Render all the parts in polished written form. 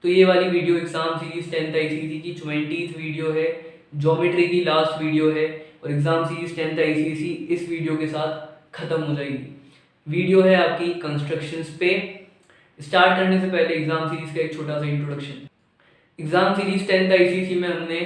तो ये वाली video exam series 10th ICSE की 20th वीडियो है, ज्योमेट्री की लास्ट वीडियो है और एग्जाम सीरीज 10th आईसीएसई इस वीडियो के साथ खत्म हो जाएगी। वीडियो है आपकी कंस्ट्रक्शंस पे। स्टार्ट करने से पहले एग्जाम सीरीज का एक छोटा सा introduction. Exam series 10th ICSE में हमने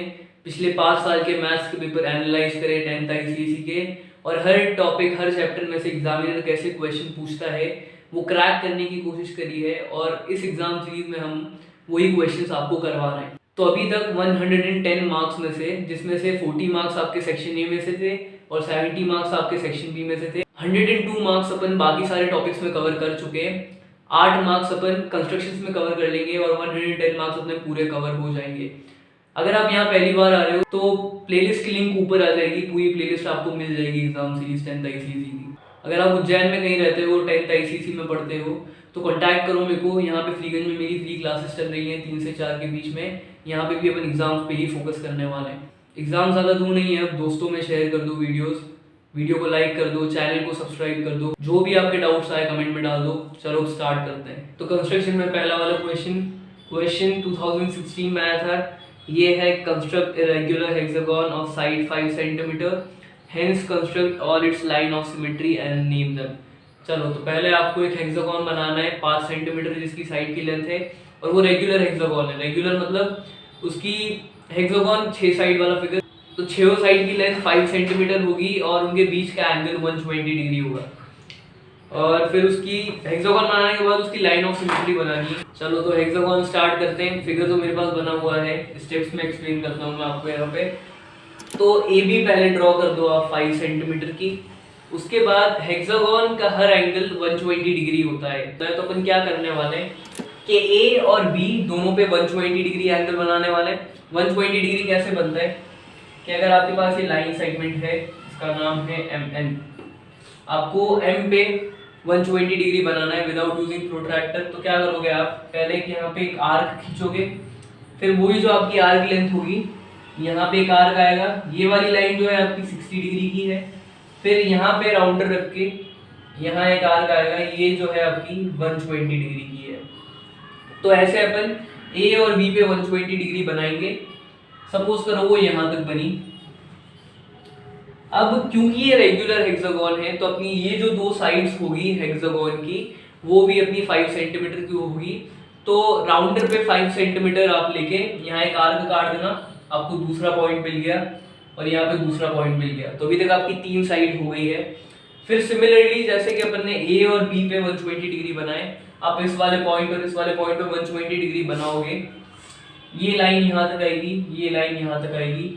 पिछले 5 साल के मैथ्स के पेपर एनालाइज करे 10th आईसीएसई के, और हर टॉपिक हर चैप्टर में से एग्जामिनर कैसे क्वेश्चन पूछता है वो क्रैक करने की कोशिश करी है, और इस एग्जाम सीरीज में हम वही क्वेश्चंस आपको करवा रहे हैं। तो अभी तक 110 मार्क्स में से, जिसमें से 40 मार्क्स आपके सेक्शन ए में से थे और 70 मार्क्स आपके सेक्शन बी में से थे, 102 मार्क्स अपन बाकी सारे टॉपिक्स में कवर कर चुके हैं। 8 मार्क्स अपन कंस्ट्रक्शंस में कवर कर लेंगे और 110 मार्क्स अपने पूरे कवर हो जाएंगे। अगर आप यहाँ पहली बार आ रहे हो तो प्लेलिस्ट की लिंक ऊपर आ जाएगी, पूरी प्लेलिस्ट आपको मिल जाएगी एग्जाम सीरीज 10th आईसीएसई की। अगर आप उज्जैन में कहीं रहते हो, 10th आईसीएसई में पढ़ते हो, तो कांटेक्ट करो मेरे को। यहाँ पे फ्रीगंज में मेरी फ्री क्लासेस चल रही हैं 3 से 4 के बीच में। यहाँ पे भी अपन एग्जाम्स पे ही फोकस करने वाले हैं। एग्जाम ज़्यादा दूर नहीं है, अब दोस्तों में शेयर कर दो वीडियो को लाइक कर दो, चैनल को सब्सक्राइब कर दो, जो भी आपके डाउट्स आए कमेंट में डाल दो। चलो स्टार्ट करते हैं। तो कंस्ट्रक्शन में पहला वाला क्वेश्चन 2016 में आया था। ये है construct irregular hexagon of side 5 centimetre, hence construct all it's line of symmetry and name them. चलो तो पहले आपको एक हेक्सागन बनाना है 5 सेंटीमीटर जिसकी साइड की लेंथ है, और वो रेगुलर हेक्सागन है। रेगुलर मतलब उसकी हेक्सागन 6 साइड वाला फिगर, तो 6 साइड की लेंथ 5 सेंटीमीटर होगी और उनके बीच का एंगल 120 डिग्री होगा। और फिर उसकी हेक्सागन बनाने के बाद उसकी लाइन ऑफ सिमेट्री बनानी है। चलो तो हेक्सागन स्टार्ट करते हैं। फिगर तो मेरे पास बना हुआ है, स्टेप्स में एक्सप्लेन करता हूँ मैं आपको यहाँ पे। तो ए बी पहले ड्रॉ कर दो आप 5 सेंटीमीटर की। उसके बाद हेक्सागन का हर एंगल 120 डिग्री होता है। तो अपन क्या करने वाले हैं कि ए और बी दोनों पे 120 डिग्री एंगल बनाने वाले हैं। 120 डिग्री कैसे बनता है कि अगर आपके पास ये लाइन सेगमेंट है, इसका नाम है एम, आपको एम पे 120 डिग्री बनाना है विदाउट यूजिंग प्रोट्रैक्टर। तो क्या करोगे आप, पहले कि यहाँ पे एक आर्क खींचोगे, फिर वही जो आपकी आर्क लेंथ होगी यहाँ पे एक आर्क आएगा। ये वाली लाइन जो है आपकी 60 डिग्री की है। फिर यहाँ पे राउंडर रख के यहाँ एक आर्क आएगा, ये जो है आपकी 120 डिग्री की है। तो ऐसे अपन ए और बी पे 120 डिग्री बनाएंगे। सपोज करो वो यहाँ तक बनी। अब क्योंकि ये रेगुलर हेक्सागन है तो अपनी ये जो 2 साइड्स होगी हेक्सागन की वो भी अपनी 5 सेंटीमीटर की होगी। तो राउंडर पे 5 सेंटीमीटर आप लेके यहाँ एक आर्क काट देना, आपको दूसरा पॉइंट मिल गया और यहाँ पे दूसरा पॉइंट मिल गया। तो अभी तक आपकी 3 साइड हो गई है। फिर सिमिलरली जैसे कि अपन ने ए और बी पे 120 डिग्री बनाए, आप इस वाले पॉइंट और इस वाले पॉइंट पे 120 डिग्री बनाओगे। ये लाइन यहाँ तक आएगी, ये लाइन यहाँ तक आएगी।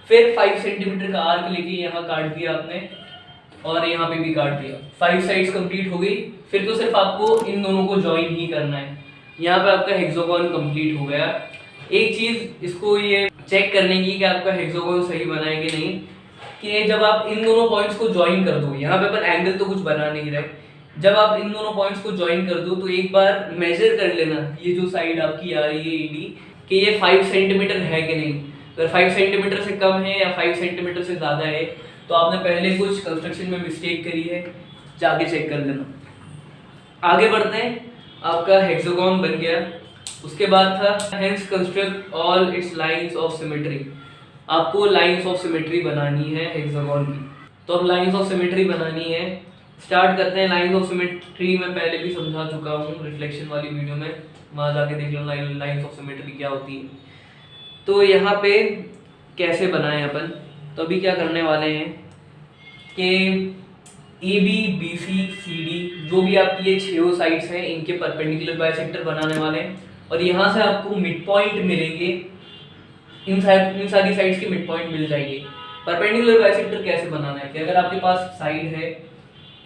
फिर 5 सेंटीमीटर का आर्क लेके यहाँ काट दिया आपने और यहाँ पे भी काट दिया। 5 साइड्स कंप्लीट हो गई। फिर तो सिर्फ आपको इन दोनों को ज्वाइन ही करना है। यहाँ पे आपका हेक्सागन कंप्लीट हो गया। एक चीज इसको ये चेक करने की कि आपका हेक्सागन सही बना है कि नहीं, कि जब आप इन दोनों पॉइंट्स को ज्वाइन कर दो, यहाँ पे अपन एंगल तो कुछ बना नहीं रहे, जब आप इन दोनों पॉइंट्स को ज्वाइन कर दो तो एक बार मेजर कर लेना ये जो साइड आपकी आ रही है ईडी, कि ये 5 सेंटीमीटर है कि नहीं। अगर 5 सेंटीमीटर से कम है या 5 सेंटीमीटर से ज़्यादा है तो आपने पहले कुछ कंस्ट्रक्शन में मिस्टेक करी है, जाके चेक कर लेना। आगे बढ़ते हैं। आपका हेक्सागन बन गया। उसके बाद था hence construct all it's lines of symmetry. आपको लाइंस ऑफ सिमेट्री बनानी है हेक्सागन की। तो अब लाइंस ऑफ सिमेट्री बनानी है। स्टार्ट करते हैं। लाइंस ऑफ सिमेट्री मैं पहले भी समझा चुका हूँ रिफ्लेक्शन वाली वीडियो में, वहाँ जाके देख लो लाइंस ऑफ सिमेट्री क्या होती है। तो यहाँ पे कैसे बनाएं अपन, तो अभी क्या करने वाले हैं कि A B B C C D जो भी आपकी ये 6 साइड्स हैं इनके परपेंडिकुलर बाइसेक्टर बनाने वाले हैं, और यहाँ से आपको मिड पॉइंट मिलेंगे। इन सारी साइड्स के मिड पॉइंट मिल जाएंगे। परपेंडिकुलर बाइसेक्टर कैसे बनाना है कि अगर आपके पास साइड है,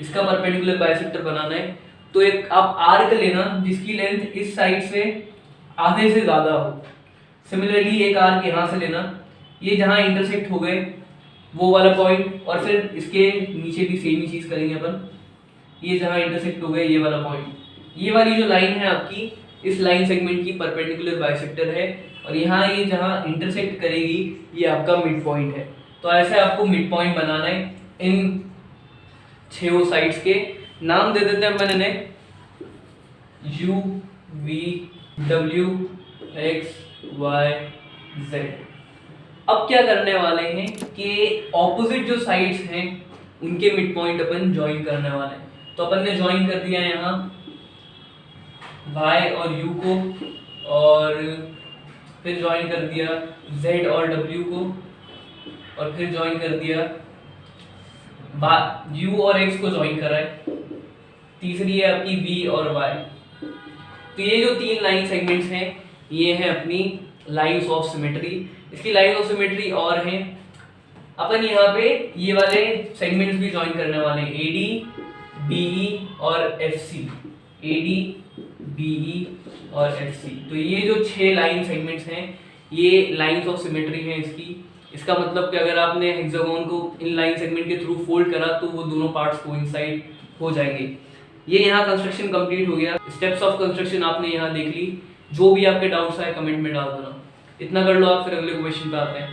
इसका परपेंडिकुलर बाइसेक्टर बनाना है तो एक आप आर्क लेना जिसकी लेंथ इस साइड से आधे से ज़्यादा हो। सिमिलरली एक आर्क यहाँ से लेना, ये जहाँ इंटरसेक्ट हो गए वो वाला पॉइंट, और फिर इसके नीचे भी सेम ही चीज़ करेंगे अपन। ये जहाँ इंटरसेक्ट हो गए ये वाला पॉइंट, ये वाली जो लाइन है आपकी इस लाइन सेगमेंट की परपेंडिकुलर बाइसेक्टर है, और यहाँ ये जहाँ इंटरसेक्ट करेगी ये आपका मिड पॉइंट है। तो ऐसे आपको मिड पॉइंट बनाना है। इन 6 साइड्स के नाम दे देते हैं मैंने U V W X Y Z। अब क्या करने वाले हैं कि ऑपोजिट जो साइड्स हैं उनके मिड पॉइंट अपन ज्वाइन करने वाले हैं। तो अपन ने ज्वाइन कर दिया यहाँ Y और U को, और फिर ज्वाइन कर दिया Z और W को, और फिर ज्वाइन कर दिया U और X को ज्वाइन करा है। तीसरी है आपकी V और Y। तो ये जो तीन लाइन सेगमेंट्स हैं ये हैं अपनी लाइंस ऑफ सिमेट्री। इसकी लाइन ऑफ सिमेट्री और हैं, अपन यहाँ पे ये वाले सेगमेंट्स भी ज्वाइन करने वाले हैं, AD, BE और FC। AD, BE और FC। तो ये जो 6 लाइन सेगमेंट्स हैं ये लाइंस ऑफ सिमेट्री हैं इसकी। इसका मतलब कि अगर आपने हेक्सागोन को इन लाइन सेगमेंट के थ्रू फोल्ड करा तो वो दोनों पार्ट्स कोइंसाइड हो जाएंगे। ये यहाँ कंस्ट्रक्शन कंप्लीट हो गया। स्टेप्स ऑफ कंस्ट्रक्शन आपने यहाँ देख ली। जो भी आपके डाउट्स आए कमेंट में डाल देना। इतना कर लो आप, फिर अगले क्वेश्चन पे आते हैं।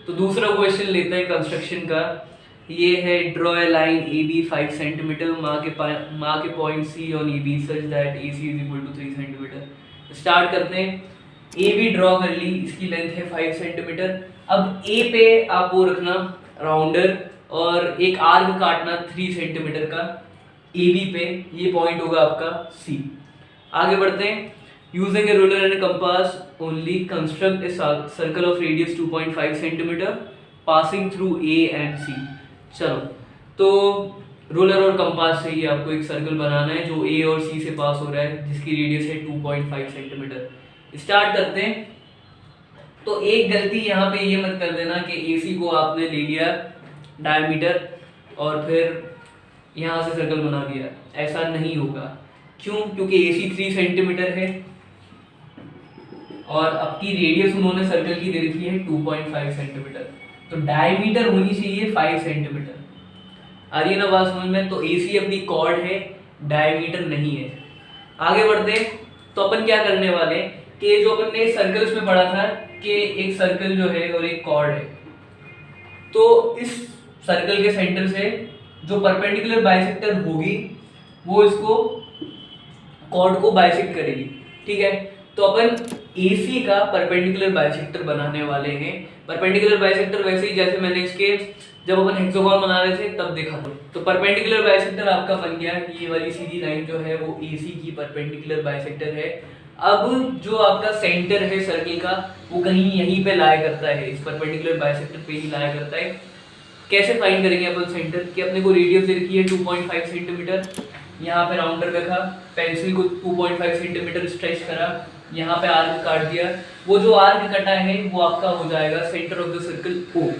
तो दूसरा क्वेश्चन लेते हैं कंस्ट्रक्शन का। ये है draw a line AB 5 centimetre, mark a point C on AB such that AC is equal to 3 centimetre. Start करते हैं। AB ड्रॉ कर ली, इसकी लेंथ है 5 सेंटीमीटर। अब A पे आप वो रखना राउंडर और एक आर्क काटना 3 सेंटीमीटर का AB पे। ये पॉइंट होगा आपका C। आगे बढ़ते हैं। Using A ruler and compass only construct a circle of radius 2.5 centimetre passing through A and C। चलो, तो रूलर और कंपास से ही आपको एक सर्कल बनाना है जो A और C से पास हो रहा है, जिसकी रेडियस है 2.5 सेंटीमीटर। स्टार्ट करते हैं। तो एक गलती यहाँ पे ये मत कर देना कि AC को आपने ले लिया डायमीटर और फिर यहाँ से सर्कल बना दिया। ऐसा नहीं होगा। क्यों? क्योंकि AC 3 सेंटीमीटर है और आपकी रेडियस उन्होंने सर्कल की दे रखी है 2.5 सेंटीमीटर। तो डायमीटर होनी चाहिए 5 सेंटीमीटर। आ रही है ना बात समझ में? तो AC अपनी कॉर्ड है, डायमीटर नहीं है। आगे बढ़ते हैं। तो अपन क्या करने वाले कि जो अपन ने सर्कल्स में पढ़ा था कि एक सर्कल जो है और एक कॉर्ड है, तो इस सर्कल के सेंटर से जो परपेंडिकुलर बाइसेक्टर होगी वो इसको कॉर्ड को बाइसेक्ट करेगी। ठीक है, तो अपन AC का परपेंडिकुलर बाइसेक्टर बनाने वाले हैं। परपेंडिकुलर बाइसेक्टर वैसे ही जैसे मैंने इसके जब अपन हेक्सागोन बना रहे थे तब देखा था। तो परपेंडिकुलर बाइसेक्टर आपका बन गया। ये वाली सीधी लाइन जो है वो AC की परपेंडिकुलर बाइसेक्टर है। अब जो आपका सेंटर है सर्कल का वो कहीं यहीं पे लाया करता है, इस परपेंडिकुलर बाइसेक्टर पे ही लाया करता है। कैसे फाइंड करेंगे अपन सेंटर? कि अपने को रेडियस दे रखी है 2.5 सेंटीमीटर। यहाँ पे राउंडर रखा, पेंसिल को 2.5 सेंटीमीटर स्ट्रेच करा, यहाँ पे आर्क काट दिया। वो जो आर्क कटा है वो आपका हो जाएगा centre of the circle O।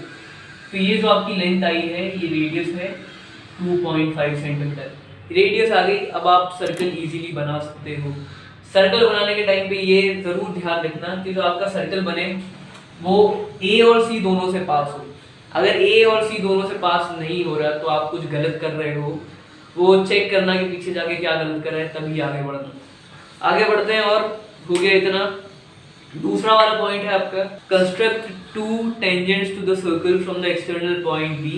तो ये जो आपकी लेंथ आई है ये रेडियस है 2.5 सेंटीमीटर। रेडियस आ गई। अब आप सर्कल इजीली बना सकते हो। सर्कल बनाने के टाइम पे ये जरूर ध्यान रखना कि जो आपका सर्कल बने वो A और C दोनों से पास हो। अगर A और C दोनों से पास नहीं हो रहा तो आप कुछ गलत कर रहे हो। वो चेक करना कि पीछे जाके क्या गलत कर रहे हैं, तभी आगे बढ़ना। आगे बढ़ते हैं। और हो गया इतना। दूसरा वाला पॉइंट है आपका construct 2 tangents to the circle from the external point B,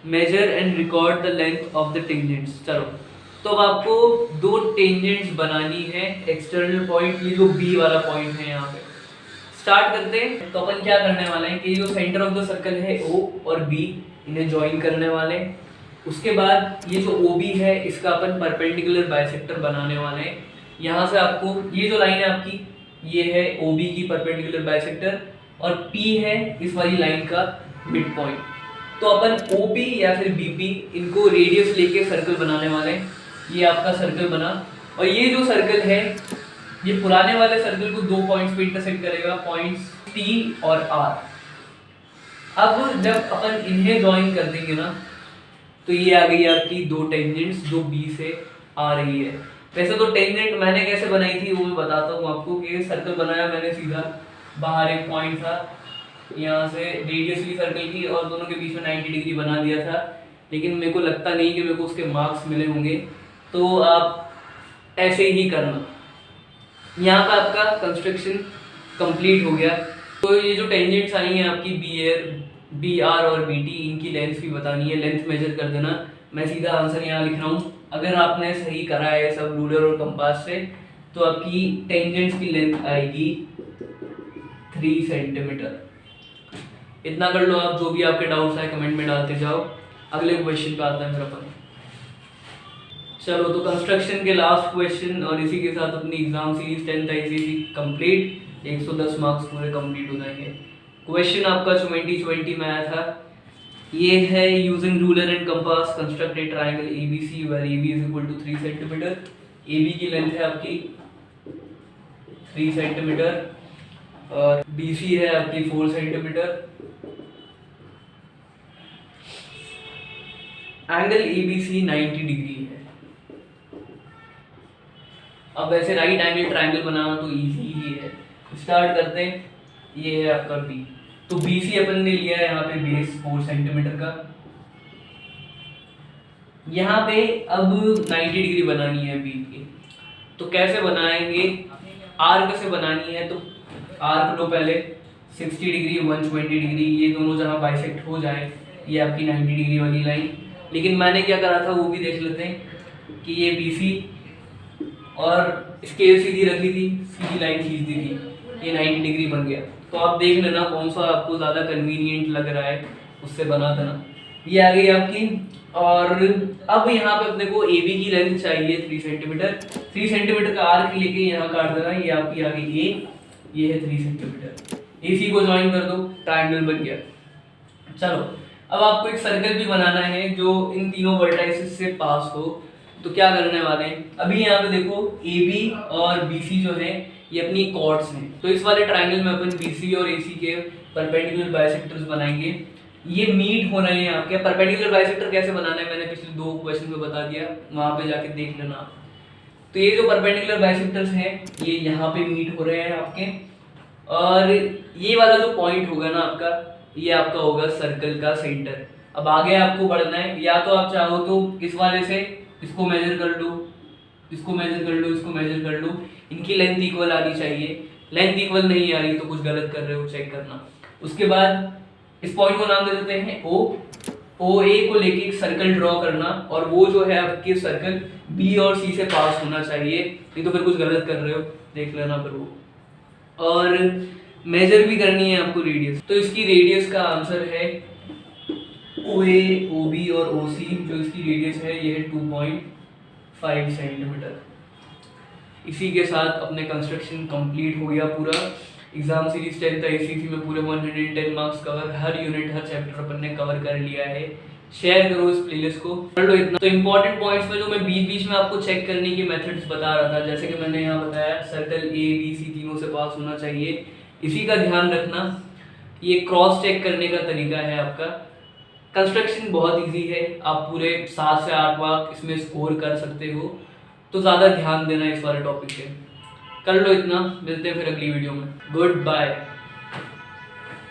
measure and record the length of the tangents. चलो, तो अब आपको 2 टेंजेंट्स बनानी है एक्सटर्नल पॉइंट, ये जो B वाला पॉइंट है यहाँ पे। स्टार्ट करते हैं। तो अपन क्या करने वाले हैं कि जो सेंटर ऑफ द सर्कल है O और B इन्हें ज्वाइन करने वाले हैं। उसके बाद ये जो OB है इसका अपन परपेंडिकुलर बाइसेक्टर बनाने वाले हैं। यहाँ से आपको ये जो लाइन है आपकी ये है OB की परपेंडिकुलर बाइसेक्टर और P है इस वाली लाइन का मिड पॉइंट। तो अपन OP या फिर BP इनको रेडियस लेके सर्कल बनाने वाले हैं। ये आपका सर्कल बना और ये जो सर्कल है ये पुराने वाले सर्कल को 2 पॉइंट्स पे इंटरसेक्ट करेगा, पॉइंट्स T और R। अब जब अपन इन्हें ज्वाइन कर देंगे ना तो ये आ गई आपकी 2 टेंजेंट्स जो B से आ रही है। वैसे तो टेंजेंट मैंने कैसे बनाई थी वो मैं बताता हूँ आपको। कि सर्कल बनाया मैंने सीधा, बाहर एक पॉइंट था, यहाँ से रेडियस भी सर्कल की और दोनों के बीच में 90 डिग्री बना दिया था। लेकिन मेरे को लगता नहीं कि मेरे को उसके मार्क्स मिले होंगे, तो आप ऐसे ही करना। यहाँ पर आपका कंस्ट्रक्शन कंप्लीट हो गया। तो ये जो टेंजेंट्स आई हैं आपकी BR और BT, इनकी लेंथ भी बतानी है। लेंथ मेजर कर देना। मैं सीधा आंसर यहाँ लिख रहा हूँ। अगर आपने सही करा है सब रूलर और कंपास से तो आपकी टेंजेंट्स की लेंथ आएगी 3 सेंटीमीटर। इतना कर लो आप। जो भी आपके डाउट्स आए कमेंट में डालते जाओ। अगले क्वेश्चन पे आता है मेरा अपन। चलो तो कंस्ट्रक्शन के लास्ट क्वेश्चन, और इसी के साथ अपनी exam series 10th ICC complete. 110 marks पूरे कंप्लीट हो जाएंगे। क्वेश्चन आपका 2020 में आया था। ये है using ruler and compass construct a triangle ABC where AB is equal to 3 centimetre. AB की लेंथ है आपकी 3 सेंटीमीटर और बीसी है आपकी 4 सेंटीमीटर। एंगल एबीसी 90 डिग्री है। अब वैसे राइट एंगल ट्रायंगल बनाना तो इजी ही है। स्टार्ट करते हैं। ये है आपका बी। तो बीसी अपन ने लिया है यहाँ पे बेस 4 सेंटीमीटर का। यहाँ पे अब 90 डिग्री बनानी है बी की। तो कैसे बनाएंगे? आर्क से बनानी है। तो आर्क लो पहले 60 डिग्री 120 डिग्री, ये दोनों जहाँ बाइसेक्ट हो जाए, ये आपकी 90 डिग्री वाली लाइन। लेकिन मैंने क्या करा था वो भी देख लेते हैं कि ये बीसी और स्केल सीधी रखी थी, सीधी लाइन खींच दी थी, ये 90 डिग्री बन गया। तो आप देख लेना कौन सा आपको ज़्यादा कन्वीनियंट लग रहा है, उससे बना देना। ये आ गई आपकी। और अब यहाँ पे अपने को ए बी की लेंथ चाहिए 3 सेंटीमीटर। 3 सेंटीमीटर का आर्क लेके यहाँ काट देना। ये आपकी आ गई ए, ये है 3 सेंटीमीटर। AC को ज्वाइन कर दो, ट्रायंगल बन गया। चलो अब आपको एक सर्कल भी बनाना है जो इन तीनों वर्टाइसेस से पास हो। तो क्या करने वाले हैं? अभी यहाँ पे देखो AB और BC जो है ये अपनी कॉर्ड्स हैं। तो इस वाले ट्रायंगल में अपन BC और AC के परपेंडिकुलर बाइसेक्टर्स बनाएंगे। ये मीट हो रहे हैं आपके। परपेंडिकुलर बाइसेक्टर कैसे बनाना है मैंने पिछले 2 क्वेश्चन में बता दिया, वहां पे जाके देख लेना। तो ये जो परपेंडिकुलर बाइसेक्टर्स हैं ये यहाँ पे मीट हो रहे हैं आपके। और ये वाला जो पॉइंट होगा ना आपका, ये आपका होगा सर्कल का सेंटर। अब आगे आपको बढ़ना है, या तो आप चाहो तो इस वाले से इसको मेजर कर लो, इसको मेजर कर लो, इसको मेजर कर लो। इनकी लेंथ इक्वल आनी चाहिए। लेंथ इक्वल नहीं आ रही तो कुछ गलत कर रहे हो, चेक करना। उसके बाद इस पॉइंट को नाम दे देते हैं ओ ए को लेके एक सर्कल ड्रॉ करना, और वो जो है आपके सर्कल बी और सी से पास होना चाहिए, नहीं तो फिर कुछ गलत कर रहे हो, देख लेना फिर वो। और मेजर भी करनी है आपको रेडियस। तो इसकी रेडियस का आंसर है OA, OB और OC। जो इसकी रेडियस है ये है 2.5 सेंटीमीटर। इसी के साथ अपने कंस्ट्रक्शन कंप्लीट हो गया पूरा। एग्जाम सीरीज 10th आईसीसी में पूरे 110 मार्क्स कवर, हर यूनिट हर चैप्टर अपन ने कवर कर लिया है। शेयर करो इस प्लेलिस्ट को, कर लो इतना। तो इंपॉर्टेंट पॉइंट्स में जो मैं बीच बीच में आपको चेक करने की मेथड्स बता रहा था, जैसे कि मैंने यहाँ बताया सर्कल ABC तीनों से पास होना चाहिए, इसी का ध्यान रखना। ये क्रॉस चेक करने का तरीका है आपका। कंस्ट्रक्शन बहुत इजी है, आप पूरे 7 से 8 मार्क इसमें स्कोर कर सकते हो। तो ज़्यादा ध्यान देना इस वाले टॉपिक पे। कर लो इतना, मिलते हैं फिर अगली वीडियो में। Good bye.